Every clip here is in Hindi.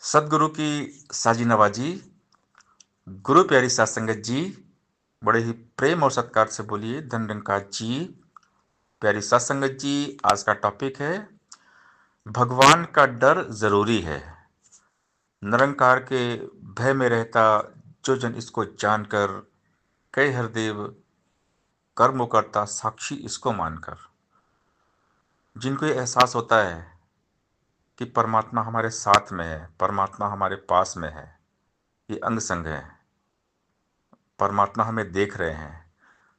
सदगुरु की साजी नवाजी, गुरु प्यारी सात संगत जी, बड़े ही प्रेम और सत्कार से बोलिए धन निरंकार जी। प्यारी सात संगत जी, आज का टॉपिक है भगवान का डर जरूरी है। निरंकार के भय में रहता जो जन इसको जानकर, कई हरदेव कर्म करता साक्षी इसको मानकर। जिनको ये एहसास होता है कि परमात्मा हमारे साथ में है, परमात्मा हमारे पास में है, ये अंग संग है, परमात्मा हमें देख रहे हैं,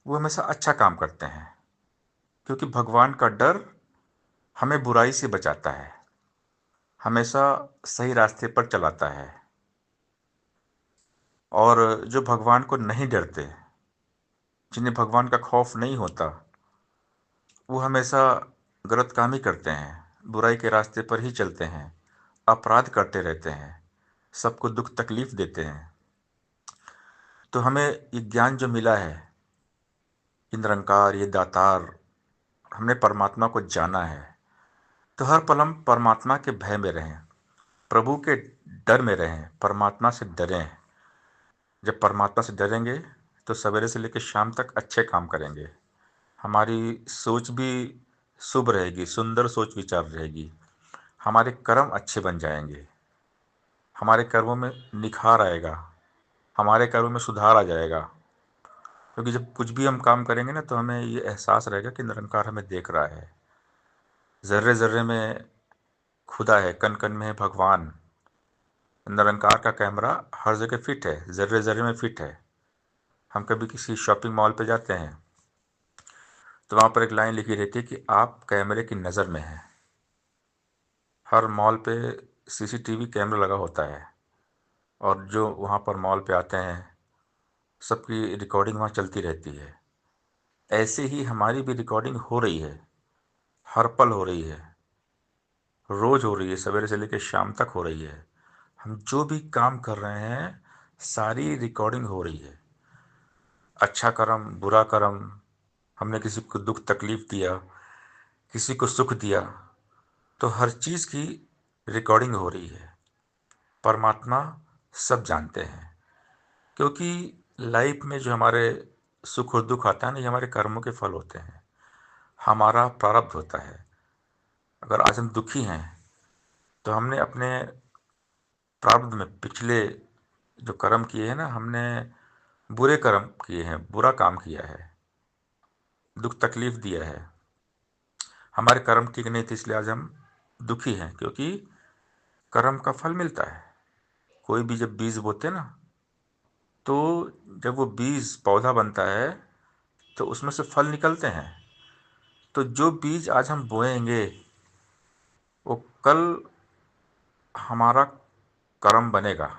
वो हमेशा अच्छा काम करते हैं। क्योंकि भगवान का डर हमें बुराई से बचाता है, हमेशा सही रास्ते पर चलाता है। और जो भगवान को नहीं डरते, जिन्हें भगवान का खौफ नहीं होता, वो हमेशा गलत काम ही करते हैं, बुराई के रास्ते पर ही चलते हैं, अपराध करते रहते हैं, सबको दुख तकलीफ देते हैं। तो हमें ये ज्ञान जो मिला है, ये निरंकार, ये दातार, हमने परमात्मा को जाना है, तो हर पल हम परमात्मा के भय में रहें, प्रभु के डर में रहें, परमात्मा से डरें। जब परमात्मा से डरेंगे तो सवेरे से लेकर शाम तक अच्छे काम करेंगे, हमारी सोच भी शुभ रहेगी, सुंदर सोच विचार रहेगी, हमारे कर्म अच्छे बन जाएंगे, हमारे कर्मों में निखार आएगा, हमारे कर्मों में सुधार आ जाएगा। क्योंकि जब कुछ भी हम काम करेंगे ना, तो हमें ये एहसास रहेगा कि निरंकार हमें देख रहा है, जर्रे जर्रे में खुदा है, कण कण में है भगवान। निरंकार का कैमरा हर जगह फिट है, जर्रे जर्रे में फिट है। हम कभी किसी शॉपिंग मॉल पे जाते हैं तो वहाँ पर एक लाइन लिखी रहती है कि आप कैमरे की नज़र में हैं। हर मॉल पे सीसीटीवी कैमरा लगा होता है, और जो वहाँ पर मॉल पे आते हैं सबकी रिकॉर्डिंग वहाँ चलती रहती है। ऐसे ही हमारी भी रिकॉर्डिंग हो रही है, हर पल हो रही है, रोज़ हो रही है, सवेरे से लेकर शाम तक हो रही है। हम जो भी काम कर रहे हैं, सारी रिकॉर्डिंग हो रही है। अच्छा कर्म, बुरा कर्म, हमने किसी को दुख तकलीफ दिया, किसी को सुख दिया, तो हर चीज़ की रिकॉर्डिंग हो रही है। परमात्मा सब जानते हैं। क्योंकि लाइफ में जो हमारे सुख और दुख आता है ना, ये हमारे कर्मों के फल होते हैं, हमारा प्रारब्ध होता है। अगर आज हम दुखी हैं तो हमने अपने प्रारब्ध में पिछले जो कर्म किए हैं ना, हमने बुरे कर्म किए हैं, बुरा काम किया है, दुख तकलीफ दिया है, हमारे कर्म ठीक नहीं थे, इसलिए आज हम दुखी हैं। क्योंकि कर्म का फल मिलता है। कोई भी जब बीज बोते ना, तो जब वो बीज पौधा बनता है तो उसमें से फल निकलते हैं। तो जो बीज आज हम बोएंगे, वो कल हमारा कर्म बनेगा।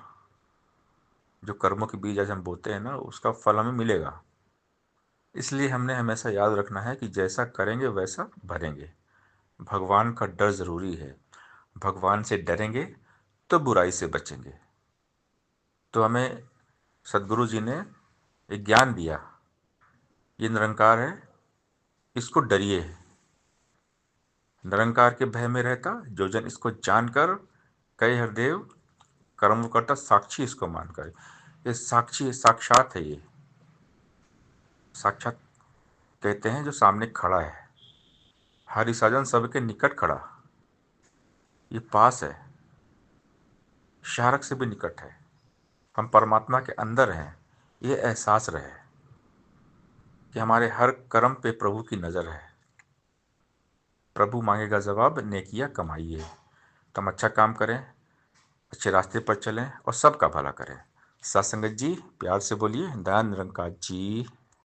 जो कर्मों के बीज आज हम बोते हैं ना, उसका फल हमें मिलेगा। इसलिए हमने हमेशा याद रखना है कि जैसा करेंगे वैसा भरेंगे। भगवान का डर ज़रूरी है, भगवान से डरेंगे तो बुराई से बचेंगे। तो हमें सदगुरु जी ने एक ज्ञान दिया, ये निरंकार है, इसको डरिए। निरंकार के भय में रहता जो जन इसको जानकर, कई हरदेव कर्म करता साक्षी इसको मानकर। ये साक्षी साक्षात है, ये साक्षात कहते हैं जो सामने खड़ा है, हरि साजन सबके निकट खड़ा, ये पास है, शारक से भी निकट है, हम परमात्मा के अंदर हैं। ये एहसास रहे कि हमारे हर कर्म पे प्रभु की नज़र है। प्रभु मांगेगा जवाब, नेकिया कमाइए। तो हम अच्छा काम करें, अच्छे रास्ते पर चलें और सबका भला करें। सत्संगत जी, प्यार से बोलिए, दयान निरंकार जी।